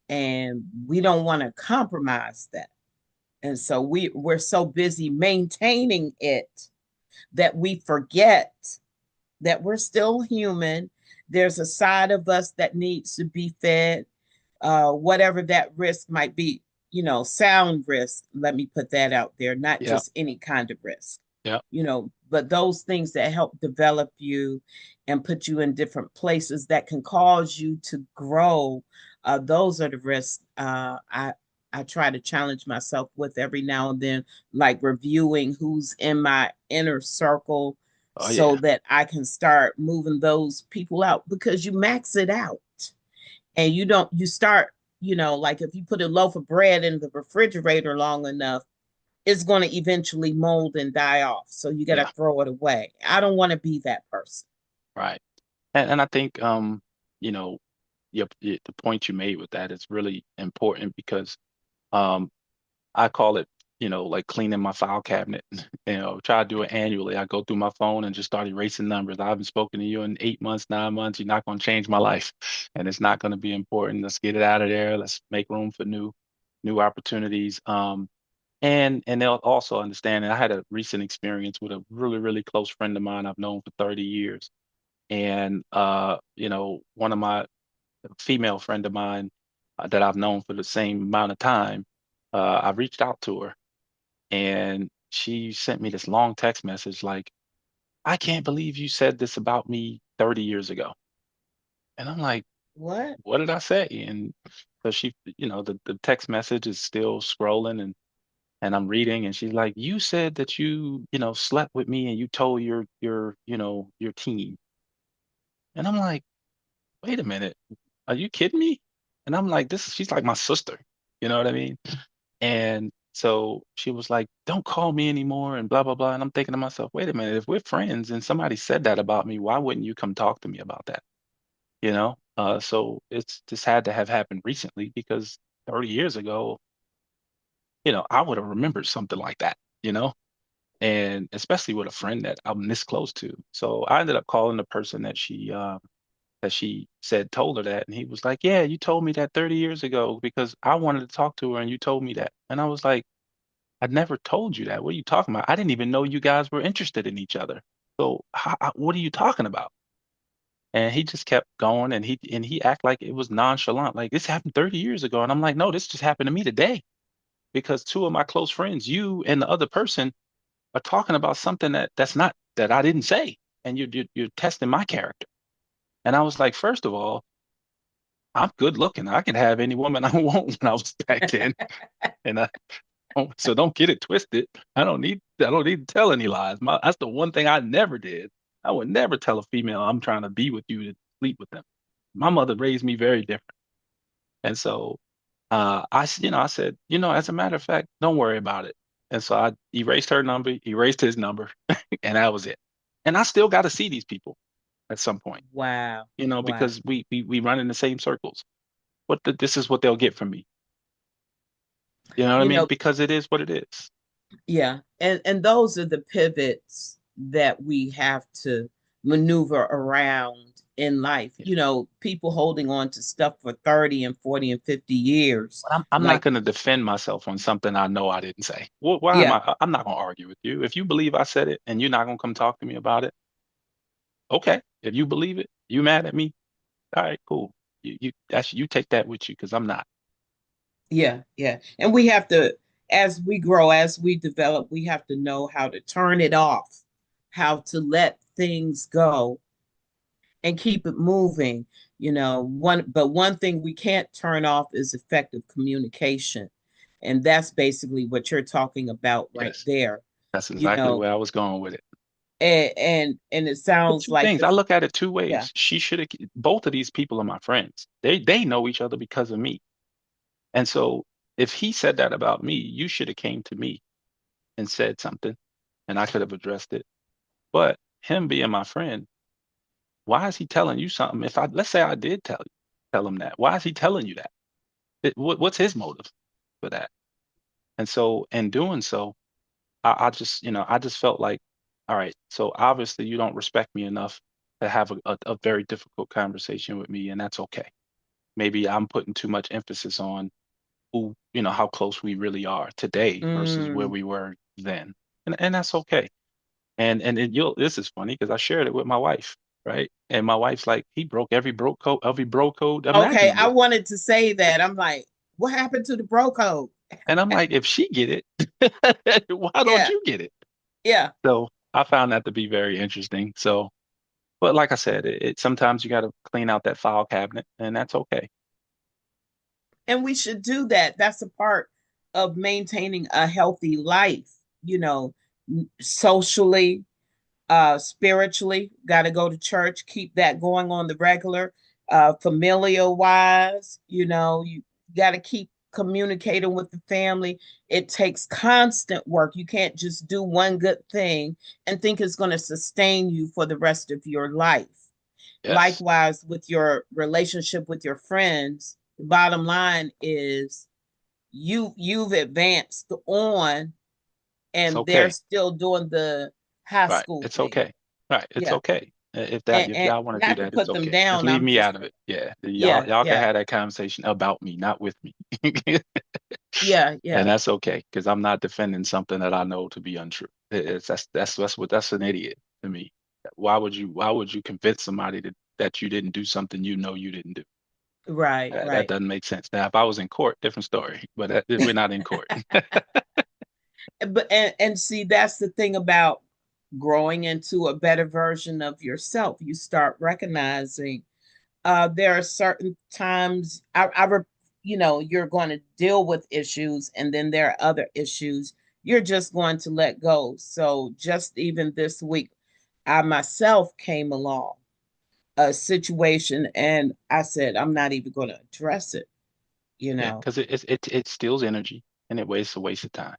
A: and we don't want to compromise that. And so we're so busy maintaining it that we forget that we're still human. There's a side of us that needs to be fed, whatever that risk might be, sound risk. Let me put that out there, not
B: Yeah,
A: just any kind of risk,
B: yeah.
A: but those things that help develop you and put you in different places that can cause you to grow. Those are the risks I try to challenge myself with every now and then, like reviewing who's in my inner circle
B: Oh
A: so
B: yeah,
A: that I can start moving those people out because you max it out and you start, like if you put a loaf of bread in the refrigerator long enough, it's going to eventually mold and die off. So you got to
B: yeah.
A: throw it away. I don't want to be that person.
B: Right. And I think you know, the point you made with that is really important because um I call it, like cleaning my file cabinet. Try to do it annually. I go through my phone and just start erasing numbers. I haven't spoken to you in 8 months, 9 months. You're not going to change my life, and it's not going to be important. Let's get it out of there. Let's make room for new opportunities. And they'll also understand. And I had a recent experience with a really, really close friend of mine I've known for 30 years. And one of my female friend of mine that I've known for the same amount of time, I reached out to her and she sent me this long text message like, I can't believe you said this about me 30 years ago. And I'm like,
A: What?
B: what did I say? And so she, the text message is still scrolling and I'm reading and she's like, you said that you slept with me and you told your team. And I'm like, wait a minute, are you kidding me? And I'm like, she's like my sister. You know what I mean? And so she was like, don't call me anymore and blah, blah, blah. And I'm thinking to myself, wait a minute, if we're friends and somebody said that about me, why wouldn't you come talk to me about that? So it's just had to have happened recently because 30 years ago, I would have remembered something like that, and especially with a friend that I'm this close to. So I ended up calling the person that she said told her that, and he was like, yeah, you told me that 30 years ago because I wanted to talk to her and you told me that. And I was like, I never told you that. What are you talking about? I didn't even know you guys were interested in each other. So what are you talking about? And he just kept going, and he act like it was nonchalant, like this happened 30 years ago. And I'm like, no, this just happened to me today because two of my close friends, you and the other person, are talking about something that's not that I didn't say, and you're testing my character. And I was like, first of all, I'm good looking. I can have any woman I want when I was back then, and so don't get it twisted. I don't need to tell any lies. That's the one thing I never did. I would never tell a female I'm trying to be with you to sleep with them. My mother raised me very different. And so I said, as a matter of fact, don't worry about it. And so I erased her number, erased his number, and that was it. And I still got to see these people at some point,
A: Wow. Wow.
B: because we run in the same circles. This is what they'll get from me. You know what I
A: You
B: mean?
A: know,
B: Because it is what it is.
A: yeah. And those are the pivots that we have to maneuver around in life.
B: Yeah.
A: People holding on to stuff for 30 and 40 and 50 years.
B: But I'm not
A: Like,
B: going to defend myself on something I know I didn't say. Why am
A: yeah,
B: I? I'm not going to argue with you. If you believe I said it and you're not going to come talk to me about it, okay. If you believe it, you mad at me. All right, cool. You take that with you because I'm not.
A: yeah, yeah. And we have to, as we grow, as we develop, we have to know how to turn it off, how to let things go and keep it moving. One thing we can't turn off is effective communication. And that's basically what you're talking about right
B: Yes,
A: there.
B: that's
A: You
B: exactly
A: know,
B: where I was going with it.
A: and it
B: But
A: sounds
B: two
A: like
B: things. I look at it two
A: yeah,
B: ways. She should have. Both of these people are my friends. They know each other because of me. And so if he said that about me, you should have came to me and said something, and I could have addressed it. But him being my friend, why is he telling you something? If let's say I did tell him that, why is he telling you that? What's his motive for that? And so in doing so, I just felt like, all right, so obviously you don't respect me enough to have a very difficult conversation with me, and that's okay. Maybe I'm putting too much emphasis on how close we really are today versus where
A: mm,
B: we were then. And that's okay. This is funny because I shared it with my wife, right? And my wife's like, he broke every bro code
A: okay. I
B: imaginable.
A: wanted to say that. I'm like, what happened to the bro code?
B: And I'm like, if she get it, why don't
A: Yeah,
B: you get it?
A: yeah.
B: So I found that to be very interesting. So, but like I said, sometimes you got to clean out that file cabinet, and that's okay.
A: And we should do that. That's a part of maintaining a healthy life, you know, socially, spiritually. Got to go to church, keep that going on the regular. Familial wise, you got to keep communicating with the family. It takes constant work. You can't just do one good thing and think it's going to sustain you for the rest of your life.
B: Yes.
A: Likewise, with your relationship with your friends, the bottom line is you've advanced on,
B: It's
A: and they're
B: okay.
A: still doing the high
B: Right.
A: school
B: It's
A: thing.
B: okay. Right. It's
A: Yeah.
B: okay. If
A: And
B: y'all want to do
A: not to
B: that, it's
A: put them
B: okay. Just
A: down,
B: leave
A: I'm
B: me
A: just
B: out of it. Yeah.
A: yeah,
B: Y'all can
A: yeah,
B: have that conversation about me, not with me.
A: yeah,
B: And
A: yeah,
B: that's okay, because I'm not defending something that I know to be untrue. That's an idiot to me. Why would you convince somebody that you didn't do something you know you didn't do?
A: right,
B: That
A: right.
B: doesn't make sense. Now, if I was in court, different story. But we're not in court.
A: But and see, that's the thing about growing into a better version of yourself. You start recognizing there are certain times you're going to deal with issues, and then there are other issues you're just going to let go. So just even this week, I myself came along a situation, and I said I'm not even going to address it. You
B: Yeah,
A: know.
B: because it steals energy and it wastes a waste of time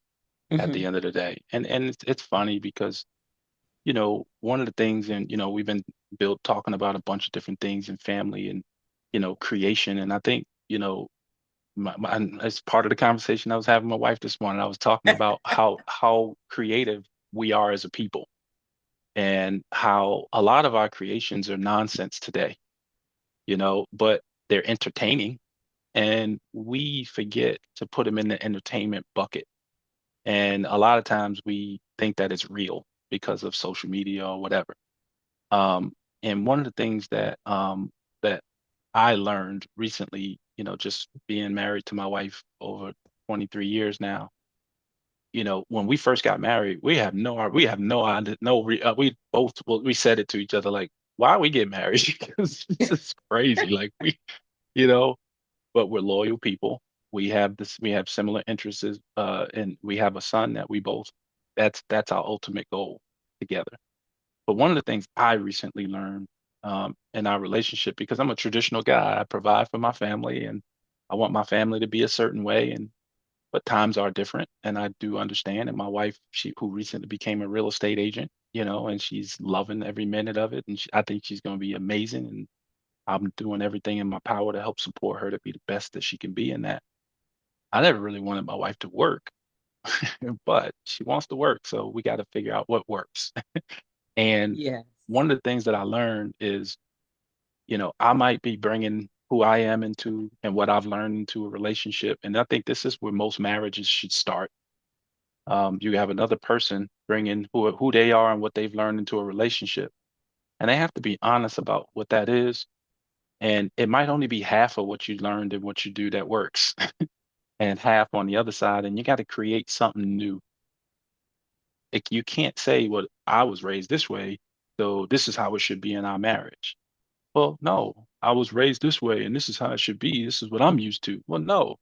B: at
A: Hmm.
B: the end of the day. And it's funny because one of the things, and we've been built talking about a bunch of different things in family and creation. And I think and as part of the conversation I was having with my wife this morning, I was talking about how creative we are as a people, and how a lot of our creations are nonsense today, but they're entertaining, and we forget to put them in the entertainment bucket. And a lot of times we think that it's real because of social media or whatever. Um, and one of the things that I learned recently, just being married to my wife over 23 years now, when we first got married, we have no idea, we both, well, we said it to each other, like, why we get married? Because this is crazy. Like, you know, but we're loyal people. We have similar interests, and we have a son that we both, that's our ultimate goal together. But one of the things I recently learned, in our relationship, because I'm a traditional guy, I provide for my family and I want my family to be a certain way. And but times are different, and I do understand. And my wife, she who recently became a real estate agent, and she's loving every minute of it, and I think she's going to be amazing. And I'm doing everything in my power to help support her to be the best that she can be in that. I never really wanted my wife to work, but she wants to work, so we got to figure out what works. And
A: Yes.
B: one of the things that I learned is, I might be bringing who I am into and what I've learned into a relationship. And I think this is where most marriages should start. You have another person bring in who they are and what they've learned into a relationship. And they have to be honest about what that is. And it might only be half of what you learned and what you do that works, and half on the other side. And you got to create something new. You can't say, well, I was raised this way, so this is how it should be in our marriage. Well, no, I was raised this way and this is how it should be. This is what I'm used to. Well, no,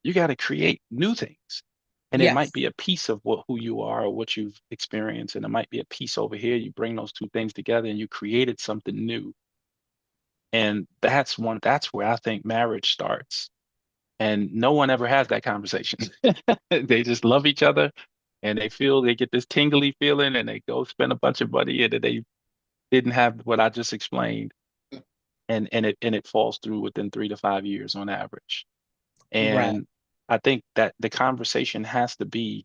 B: you got to create new things. And it might
A: Yes.
B: be a piece of who you are or what you've experienced. And it might be a piece over here. You bring those two things together and you created something new. And that's where I think marriage starts. And no one ever has that conversation. They just love each other, and they get this tingly feeling, and they go spend a bunch of money, and then they didn't have what I just explained, and it falls through within 3 to 5 years on average.
A: Right.
B: And I think that the conversation has to be,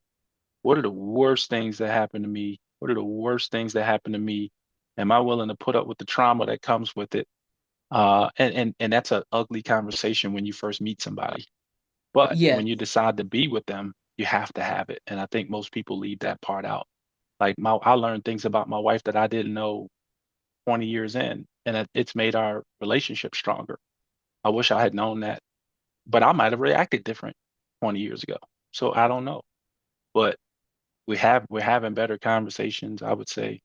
B: what are the worst things that happen to me? What are the worst things that happen to me? Am I willing to put up with the trauma that comes with it? And that's an ugly conversation when you first meet somebody. But
A: Yes.
B: when you decide to be with them, you have to have it. And I think most people leave that part out. Like, I learned things about my wife that I didn't know 20 years in, and it's made our relationship stronger. I wish I had known that, but I might have reacted different 20 years ago. So I don't know. But we're having better conversations, I would say.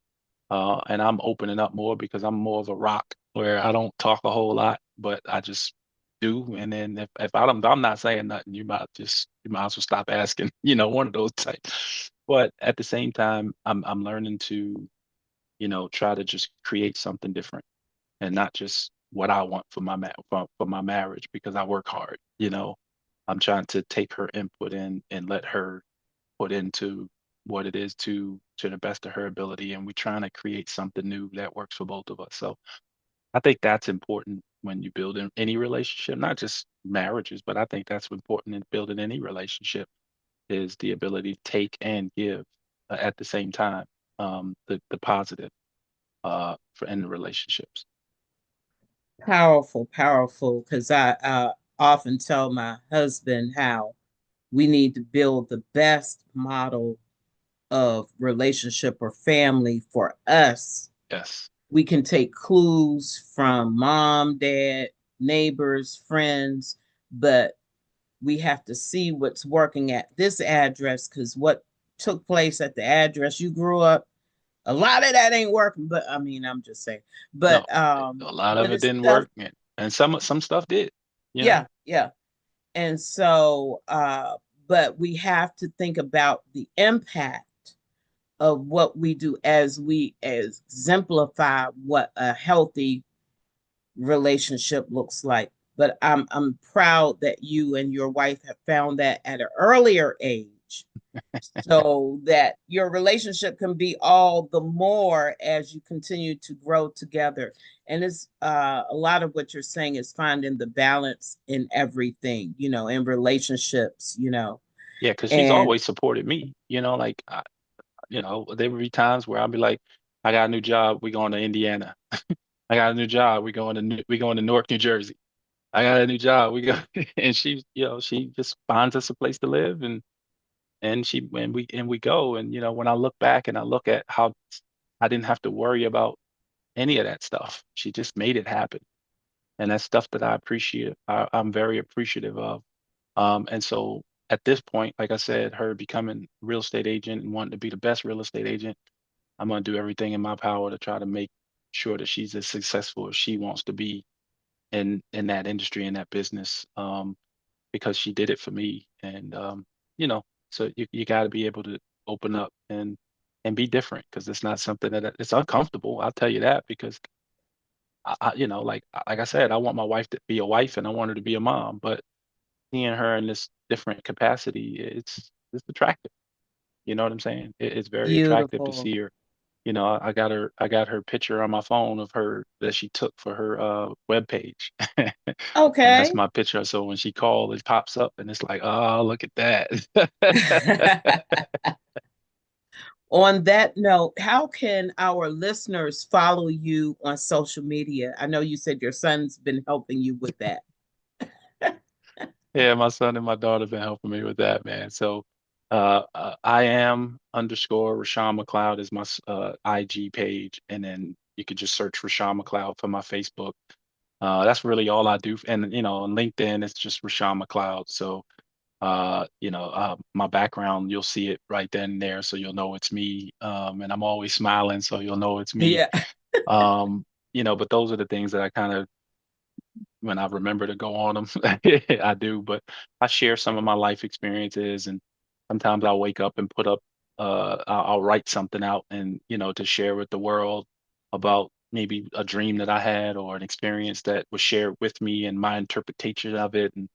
B: And I'm opening up more because I'm more of a rock where I don't talk a whole lot, but I just do. And then if I'm not saying nothing, you might as well stop asking, one of those types. But at the same time, I'm learning to, try to just create something different, and not just what I want for for my marriage, because I work hard. I'm trying to take her input in and let her put into what it is to the best of her ability, and we're trying to create something new that works for both of us. So I think that's important. when you build in any relationship, not just marriages, but I think that's important in building any relationship is the ability to take and give at the same time, the positive for in the relationships.
A: Powerful, powerful. Because I often tell my husband how we need to build the best model of relationship or family for us.
B: Yes.
A: We can take clues from mom, dad, neighbors, friends, but we have to see what's working at this address because what took place at the address you grew up, a lot of that ain't working. But I mean, I'm just saying.
B: No,
A: But
B: a lot of
A: but
B: it
A: it's
B: didn't
A: stuff,
B: work, and some stuff did. You
A: yeah,
B: know.
A: yeah. And so but we have to think about the impact of what we do as we exemplify what a healthy relationship looks like. But I'm proud that you and your wife have found that at an earlier age so that your relationship can be all the more as you continue to grow together. And it's a lot of what you're saying is finding the balance in everything, in relationships,
B: Yeah, because she's
A: and
B: always supported me. Like there would be times where I'll be like, I got a new job, we going to Indiana. I got a new job, we going to Newark, New Jersey. I got a new job, we go, and she just finds us a place to live, and she when we go, and when I look back and I look at how I didn't have to worry about any of that stuff, she just made it happen, and that's stuff that I appreciate. I'm very appreciative of. And so at this point, like I said, her becoming a real estate agent and wanting to be the best real estate agent, I'm gonna do everything in my power to try to make sure that she's as successful as she wants to be in that industry, in that business, because she did it for me. And you know, so you got to be able to open up and be different because it's not something that it's uncomfortable. I'll tell you that because like I said, I want my wife to be a wife and I want her to be a mom, but seeing her in this different capacity, it's attractive. You know what I'm saying? It's very attractive to
A: beautiful.
B: see her. I got her picture on my phone of her that she took for her web page. And that's
A: Okay.
B: my picture. So when she called, it pops up and it's like, oh, look at that.
A: On that note, how can our listeners follow you on social media? I know you said your son's been helping you with that.
B: Yeah, my son and my daughter been helping me with that, man. So I am underscore Rashawn McLeod is my IG page. And then you could just search Rashawn McLeod for my Facebook. That's really all I do. And, on LinkedIn, it's just Rashawn McLeod. So, my background, you'll see it right then and there. So you'll know it's me. And I'm always smiling. So you'll know it's me.
A: Yeah.
B: But those are the things that I kind of when I remember to go on them, I do. But I share some of my life experiences, and sometimes I'll wake up and put up, I'll write something out, and to share with the world about maybe a dream that I had or an experience that was shared with me and my interpretation of it, and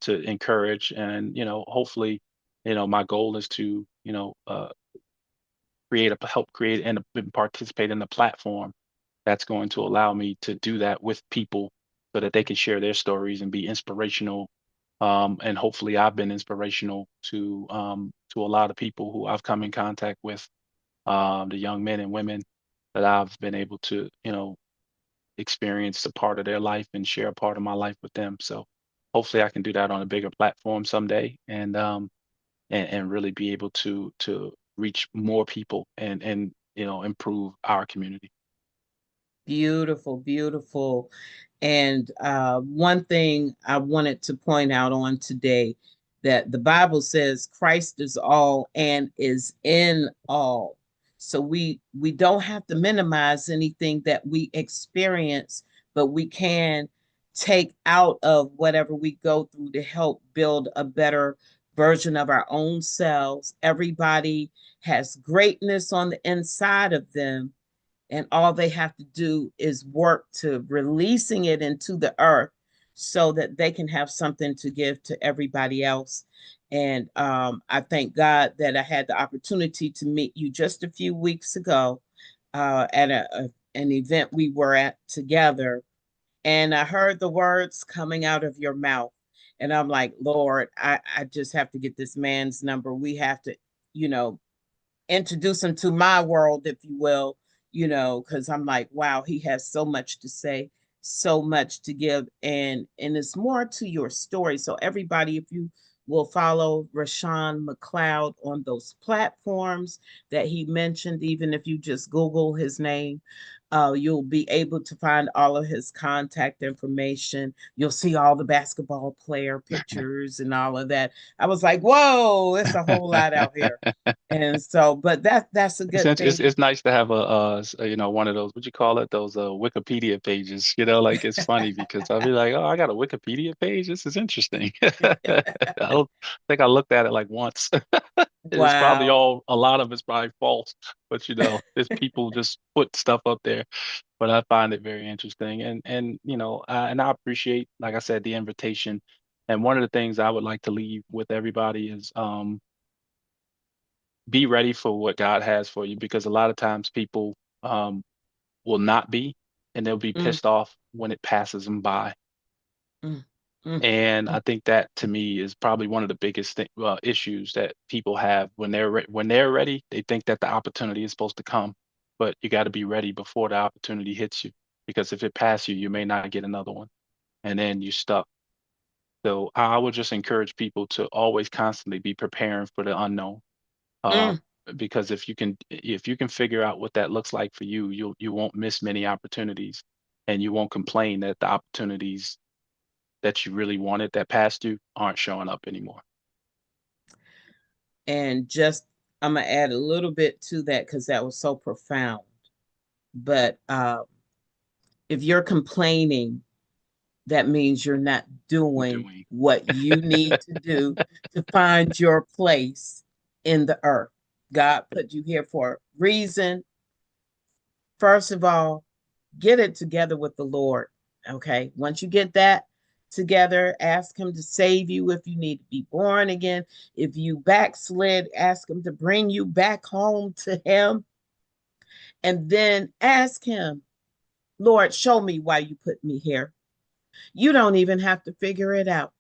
B: to encourage and hopefully, my goal is to help create and participate in the platform that's going to allow me to do that with people so that they can share their stories and be inspirational. And hopefully I've been inspirational to a lot of people who I've come in contact with, the young men and women that I've been able to, experience a part of their life and share a part of my life with them. So hopefully I can do that on a bigger platform someday and really be able to reach more people and improve our community.
A: Beautiful, beautiful. And one thing I wanted to point out on today that the Bible says Christ is all and is in all. So we don't have to minimize anything that we experience, but we can take out of whatever we go through to help build a better version of our own selves. Everybody has greatness on the inside of them, and all they have to do is work to releasing it into the earth so that they can have something to give to everybody else. And I thank God that I had the opportunity to meet you just a few weeks ago at an event we were at together. And I heard the words coming out of your mouth. And I'm like, Lord, I just have to get this man's number. We have to, you know, introduce him to my world, if you will, because I'm like, wow, he has so much to say, so much to give, and it's more to your story. So everybody, if you will follow ROSHOWN McLEOD on those platforms that he mentioned, even if you just Google his name, you'll be able to find all of his contact information. You'll see all the basketball player pictures and all of that. I was like, whoa, it's a whole lot out here. And so, but that's a good thing.
B: It's nice to have you know, one of those, what you call it, those Wikipedia pages, you know, like it's funny because I'll be like, oh, I got a Wikipedia page. This is interesting. I don't think I looked at it like once. It's probably
A: Wow.
B: a lot of it's probably false, but you know, there's people just put stuff up there. But I find it very interesting, and you know, and I appreciate, like I said, the invitation. And one of the things I would like to leave with everybody is be ready for what God has for you, because a lot of times people will not be, and they'll be
A: Mm,
B: pissed off when it passes them by.
A: mm, mm,
B: And
A: mm.
B: I think that to me is probably one of the biggest issues that people have when when they're ready. They think that the opportunity is supposed to come, but you got to be ready before the opportunity hits you, because if it passes you, you may not get another one, and then you're stuck. So I would just encourage people to always constantly be preparing for the unknown. Uh,
A: Mm.
B: because if you can figure out what that looks like for you, you won't miss many opportunities, and you won't complain that the opportunities that you really wanted that passed you aren't showing up anymore.
A: And just, I'm gonna add a little bit to that because that was so profound. But if you're complaining, that means you're not doing
B: Doing.
A: what you need to do to find your place in the earth. God put you here for a reason. First of all, get it together with the Lord. Okay. Once you get that together, ask Him to save you if you need to be born again. If you backslid, ask Him to bring you back home to Him. And then ask Him, Lord, show me why you put me here. You don't even have to figure it out.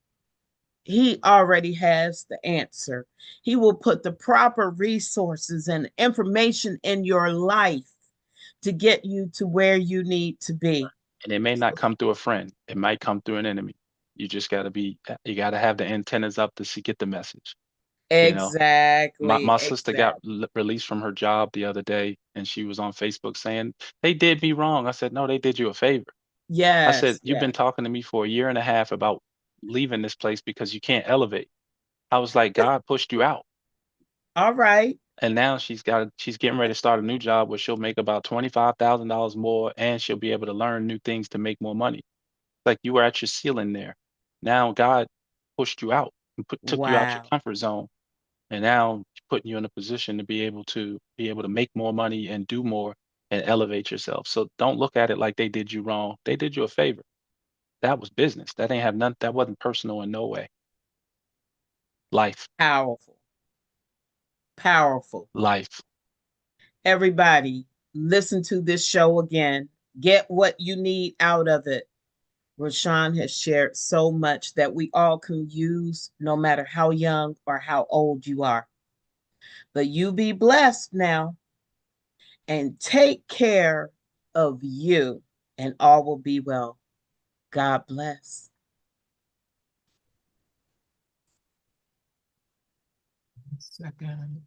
A: He already has the answer. He will put the proper resources and information in your life to get you to where you need to be.
B: And it may not come through a friend. It might come through an enemy. You got to have the antennas up to see, get the message. You know,
A: Exactly,
B: my sister got
A: exactly.
B: released from her job the other day, and she was on Facebook saying, they did me wrong. I said, no, they did you a favor. I said,
A: Yes,
B: you've been
A: yes.
B: talking to me for a year and a half about leaving this place because you can't elevate. I was like, God pushed you out.
A: All right.
B: And now she's getting ready to start a new job where she'll make about $25,000 more, and she'll be able to learn new things to make more money. Like you were at your ceiling there. Now God pushed you out and took you out your
A: Wow.
B: comfort zone. And now he's putting you in a position to be able to make more money and do more and elevate yourself. So don't look at it like they did you wrong. They did you a favor. That was business. That ain't have none, that wasn't personal in no way. Life.
A: Powerful. Powerful.
B: Life.
A: Everybody, listen to this show again. Get what you need out of it. ROSHOWN has shared so much that we all can use no matter how young or how old you are. But you be blessed now and take care of you, and all will be well. God bless.
C: Second.